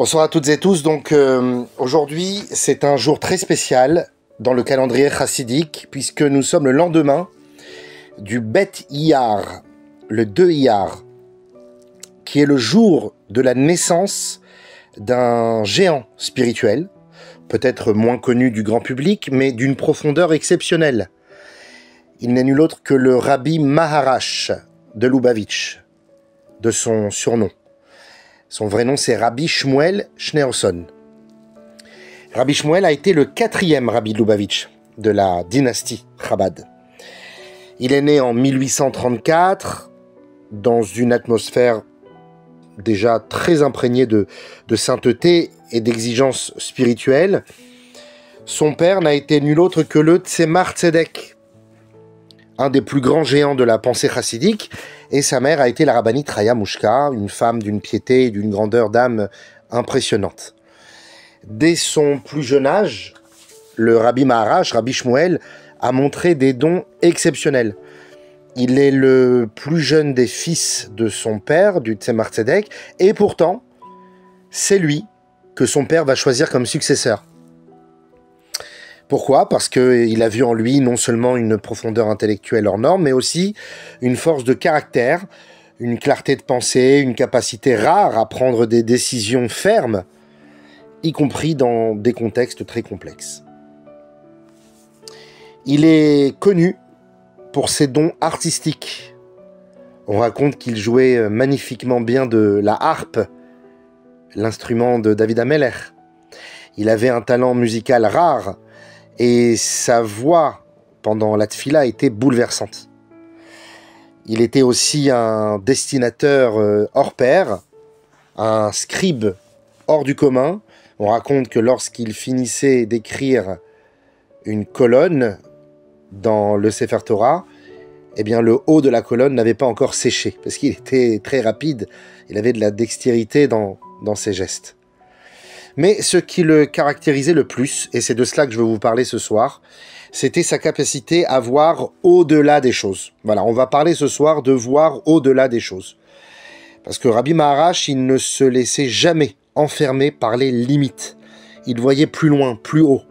Bonsoir à toutes et tous. Donc aujourd'hui, c'est un jour très spécial dans le calendrier chassidique puisque nous sommes le lendemain du Bet Iyar, le 2 Iyar, qui est le jour de la naissance d'un géant spirituel, peut-être moins connu du grand public, mais d'une profondeur exceptionnelle. Il n'est nul autre que le Rabbi Maharash de Lubavitch, de son surnom. Son vrai nom, c'est Rabbi Shmuel Schneerson. Rabbi Shmuel a été le 4e Rabbi de Lubavitch de la dynastie Chabad. Il est né en 1834 dans une atmosphère déjà très imprégnée de sainteté et d'exigences spirituelles. Son père n'a été nul autre que le Tzemar Tzedek, un des plus grands géants de la pensée chassidique, et sa mère a été la rabbinite Chaya Mushka, une femme d'une piété et d'une grandeur d'âme impressionnante. Dès son plus jeune âge, le Rabbi Maharash, Rabbi Shmuel, a montré des dons exceptionnels. Il est le plus jeune des fils de son père, du Tzemar Tzedek, et pourtant, c'est lui que son père va choisir comme successeur. Pourquoi? Parce qu'il a vu en lui non seulement une profondeur intellectuelle hors norme, mais aussi une force de caractère, une clarté de pensée, une capacité rare à prendre des décisions fermes, y compris dans des contextes très complexes. Il est connu pour ses dons artistiques. On raconte qu'il jouait magnifiquement bien de la harpe, l'instrument de David HaMelech. Il avait un talent musical rare, et sa voix, pendant la tfila, était bouleversante. Il était aussi un destinateur hors pair, un scribe hors du commun. On raconte que lorsqu'il finissait d'écrire une colonne dans le Sefer Torah, eh bien le haut de la colonne n'avait pas encore séché, parce qu'il était très rapide, il avait de la dextérité dans ses gestes. Mais ce qui le caractérisait le plus, et c'est de cela que je veux vous parler ce soir, c'était sa capacité à voir au-delà des choses. Voilà, on va parler ce soir de voir au-delà des choses. Parce que Rabbi Maharash, il ne se laissait jamais enfermer par les limites. Il voyait plus loin, plus haut.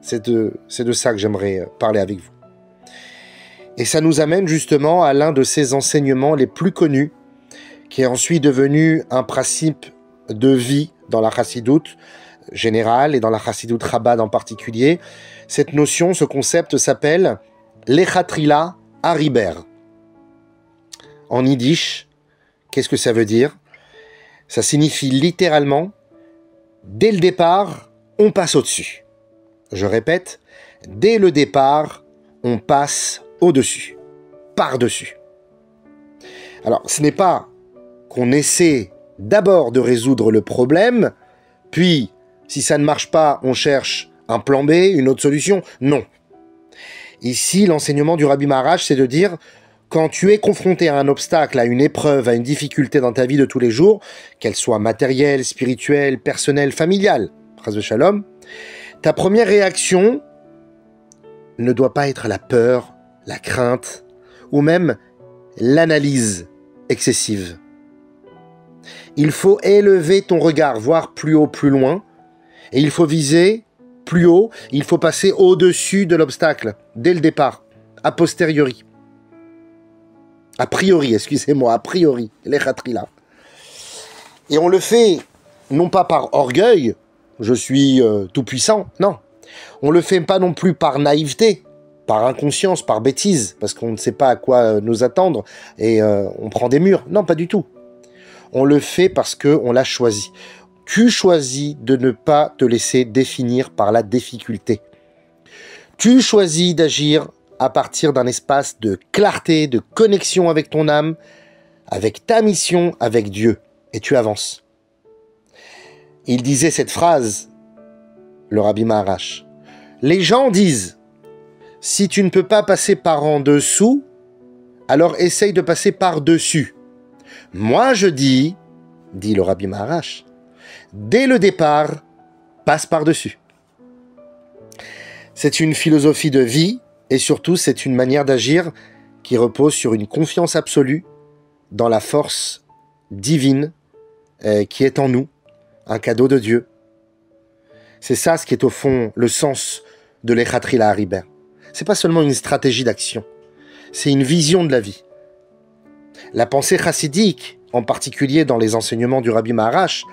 C'est de ça que j'aimerais parler avec vous. Et ça nous amène justement à l'un de ses enseignements les plus connus, qui est ensuite devenu un principe de vie dans la chassidoute générale et dans la chassidoute Chabad en particulier. Cette notion, ce concept s'appelle Lechatrila Hariber. En yiddish, qu'est-ce que ça veut dire? Ça signifie littéralement, dès le départ, on passe au-dessus. Je répète, dès le départ, on passe au-dessus, par-dessus. Alors, ce n'est pas qu'on essaie d'abord de résoudre le problème, puis, si ça ne marche pas, on cherche un plan B, une autre solution. Non. Ici, l'enseignement du Rabbi Maharash, c'est de dire, quand tu es confronté à un obstacle, à une épreuve, à une difficulté dans ta vie de tous les jours, qu'elle soit matérielle, spirituelle, personnelle, familiale, Chas v'Shalom, ta première réaction ne doit pas être la peur, la crainte, ou même l'analyse excessive. Il faut élever ton regard, voir plus haut, plus loin, et il faut viser plus haut, il faut passer au-dessus de l'obstacle, dès le départ, a posteriori. A priori, excusez-moi, a priori, lechatrila. Et on le fait, non pas par orgueil, je suis tout-puissant, non. On le fait pas non plus par naïveté, par inconscience, par bêtise, parce qu'on ne sait pas à quoi nous attendre, et on prend des murs. Non, pas du tout. On le fait parce qu'on l'a choisi. Tu choisis de ne pas te laisser définir par la difficulté. Tu choisis d'agir à partir d'un espace de clarté, de connexion avec ton âme, avec ta mission, avec Dieu. Et tu avances. Il disait cette phrase, le Rabbi Maharash. Les gens disent, si tu ne peux pas passer par en dessous, alors essaye de passer par-dessus. Moi, je dis, dit le Rabbi Maharash, dès le départ, passe par-dessus. C'est une philosophie de vie et surtout, c'est une manière d'agir qui repose sur une confiance absolue dans la force divine qui est en nous un cadeau de Dieu. C'est ça ce qui est au fond le sens de l'Echatri Lahariber. C'est pas seulement une stratégie d'action, c'est une vision de la vie. La pensée chassidique, en particulier dans les enseignements du Rabbi Maharash,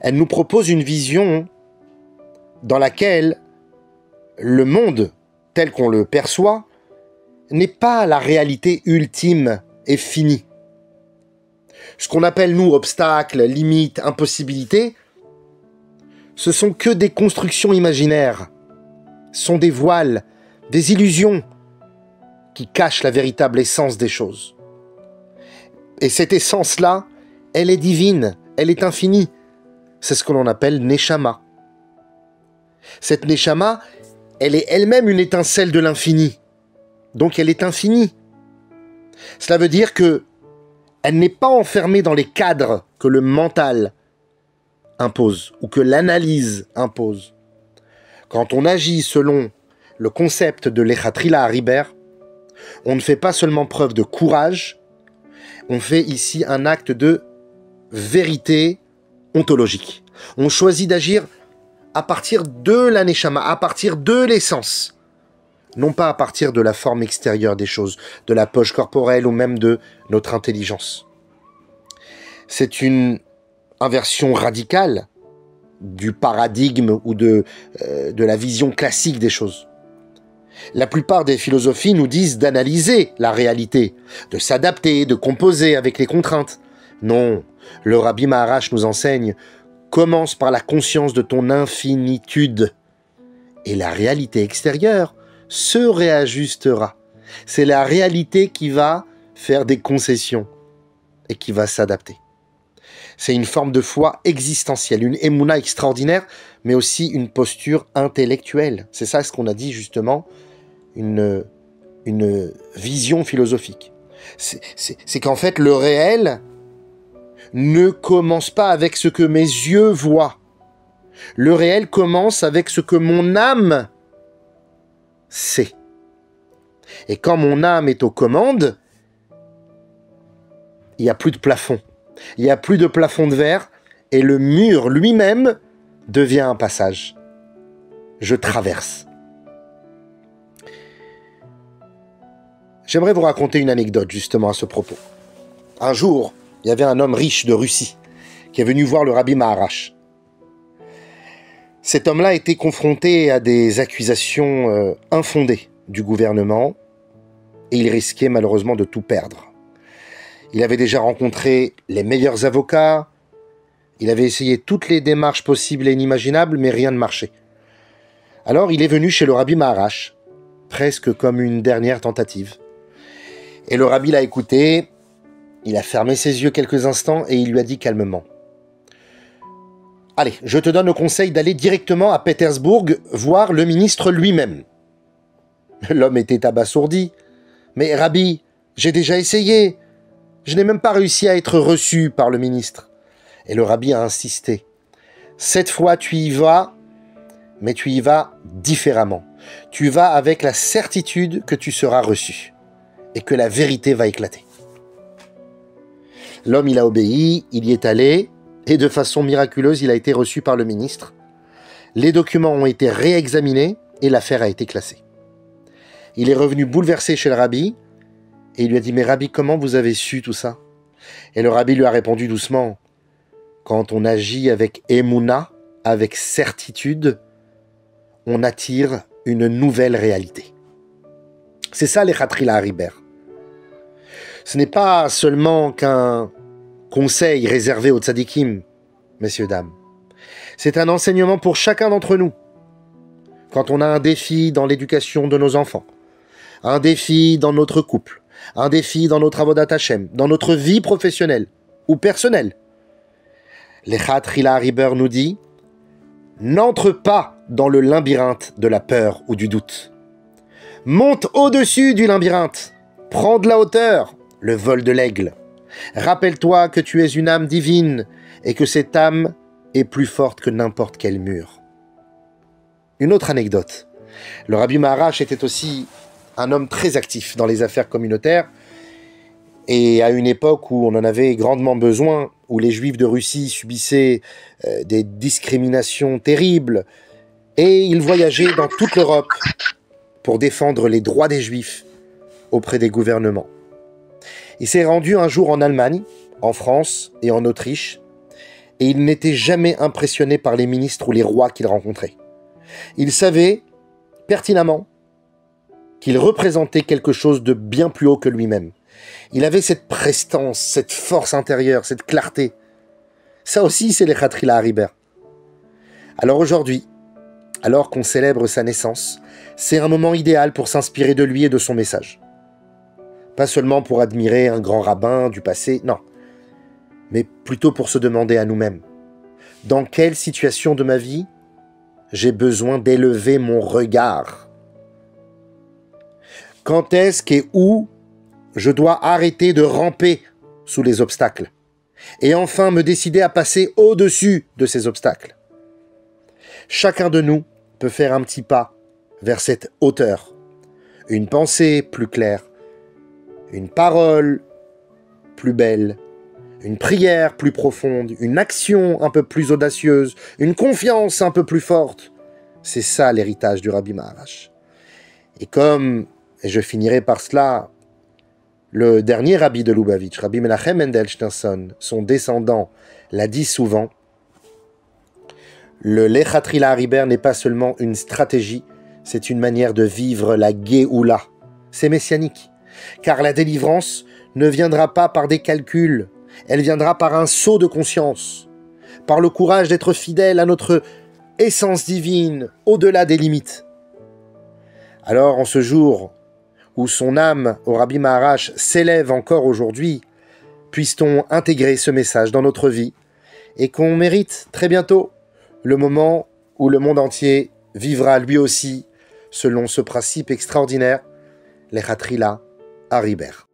elle nous propose une vision dans laquelle le monde, tel qu'on le perçoit, n'est pas la réalité ultime et finie. Ce qu'on appelle, nous, obstacles, limites, impossibilités, ce sont que des constructions imaginaires, sont des voiles, des illusions qui cachent la véritable essence des choses. Et cette essence-là, elle est divine, elle est infinie. C'est ce que l'on appelle Neshama. Cette Neshama, elle est elle-même une étincelle de l'infini. Donc elle est infinie. Cela veut dire que elle n'est pas enfermée dans les cadres que le mental impose ou que l'analyse impose. Quand on agit selon le concept de l'Echatri Lahariber, on ne fait pas seulement preuve de courage, on fait ici un acte de vérité ontologique. On choisit d'agir à partir de la Neshama, à partir de l'essence, non pas à partir de la forme extérieure des choses, de la poche corporelle ou même de notre intelligence. C'est une inversion radicale du paradigme ou de la vision classique des choses. La plupart des philosophies nous disent d'analyser la réalité, de s'adapter, de composer avec les contraintes. Non, le Rabbi Maharash nous enseigne « Commence par la conscience de ton infinitude et la réalité extérieure se réajustera. » C'est la réalité qui va faire des concessions et qui va s'adapter. C'est une forme de foi existentielle, une émouna extraordinaire, mais aussi une posture intellectuelle. C'est ça ce qu'on a dit justement, une vision philosophique. C'est qu'en fait, le réel ne commence pas avec ce que mes yeux voient. Le réel commence avec ce que mon âme sait. Et quand mon âme est aux commandes, il n'y a plus de plafond. Il n'y a plus de plafond de verre et le mur lui-même devient un passage. Je traverse. J'aimerais vous raconter une anecdote justement à ce propos. Un jour, il y avait un homme riche de Russie qui est venu voir le Rabbi Maharash. Cet homme-là était confronté à des accusations infondées du gouvernement et il risquait malheureusement de tout perdre. Il avait déjà rencontré les meilleurs avocats, il avait essayé toutes les démarches possibles et inimaginables, mais rien ne marchait. Alors il est venu chez le Rabbi Maharash, presque comme une dernière tentative. Et le Rabbi l'a écouté, il a fermé ses yeux quelques instants et il lui a dit calmement « Allez, je te donne le conseil d'aller directement à Pétersbourg voir le ministre lui-même. » L'homme était abasourdi. « Mais Rabbi, j'ai déjà essayé. Je n'ai même pas réussi à être reçu par le ministre. » Et le Rabbi a insisté. « Cette fois, tu y vas, mais tu y vas différemment. Tu vas avec la certitude que tu seras reçu et que la vérité va éclater. » L'homme, il a obéi, il y est allé, et de façon miraculeuse, il a été reçu par le ministre. Les documents ont été réexaminés et l'affaire a été classée. Il est revenu bouleversé chez le Rabbi, et il lui a dit « Mais Rabbi, comment vous avez su tout ça ?» Et le Rabbi lui a répondu doucement « Quand on agit avec émouna, avec certitude, on attire une nouvelle réalité. » C'est ça l'Echatri Lahariber. Ce n'est pas seulement qu'un conseil réservé aux tzadikim, messieurs, dames. C'est un enseignement pour chacun d'entre nous. Quand on a un défi dans l'éducation de nos enfants, un défi dans notre couple, un défi dans notre avodat Hashem, dans notre vie professionnelle ou personnelle, l'Echatri Lahariber nous dit « N'entre pas dans le labyrinthe de la peur ou du doute. Monte au-dessus du labyrinthe. Prends de la hauteur. Le vol de l'aigle. Rappelle-toi que tu es une âme divine et que cette âme est plus forte que n'importe quel mur. » Une autre anecdote. Le Rabbi Maharash était aussi un homme très actif dans les affaires communautaires et à une époque où on en avait grandement besoin, où les Juifs de Russie subissaient des discriminations terribles, et il voyageait dans toute l'Europe pour défendre les droits des Juifs auprès des gouvernements. Il s'est rendu un jour en Allemagne, en France et en Autriche, et il n'était jamais impressionné par les ministres ou les rois qu'il rencontrait. Il savait pertinemment qu'il représentait quelque chose de bien plus haut que lui-même. Il avait cette prestance, cette force intérieure, cette clarté. Ça aussi, c'est les Khatrila Hariber. Alors aujourd'hui, alors qu'on célèbre sa naissance, c'est un moment idéal pour s'inspirer de lui et de son message. Pas seulement pour admirer un grand rabbin du passé, non, mais plutôt pour se demander à nous-mêmes, dans quelle situation de ma vie j'ai besoin d'élever mon regard? Quand est-ce et où je dois arrêter de ramper sous les obstacles et enfin me décider à passer au-dessus de ces obstacles? Chacun de nous peut faire un petit pas vers cette hauteur. Une pensée plus claire, une parole plus belle, une prière plus profonde, une action un peu plus audacieuse, une confiance un peu plus forte. C'est ça l'héritage du Rabbi Maharash. Et comme, et je finirai par cela, le dernier rabbi de Lubavitch, Rabbi Menachem Mendel Schneerson, son descendant, l'a dit souvent, le Lechatrila Hariber n'est pas seulement une stratégie, c'est une manière de vivre la Géoula. C'est messianique, car la délivrance ne viendra pas par des calculs, elle viendra par un saut de conscience, par le courage d'être fidèle à notre essence divine, au-delà des limites. Alors, en ce jour où son âme au Rabbi Maharash s'élève encore aujourd'hui, puisse-t-on intégrer ce message dans notre vie et qu'on mérite très bientôt le moment où le monde entier vivra lui aussi selon ce principe extraordinaire, les Khatrila Hariber.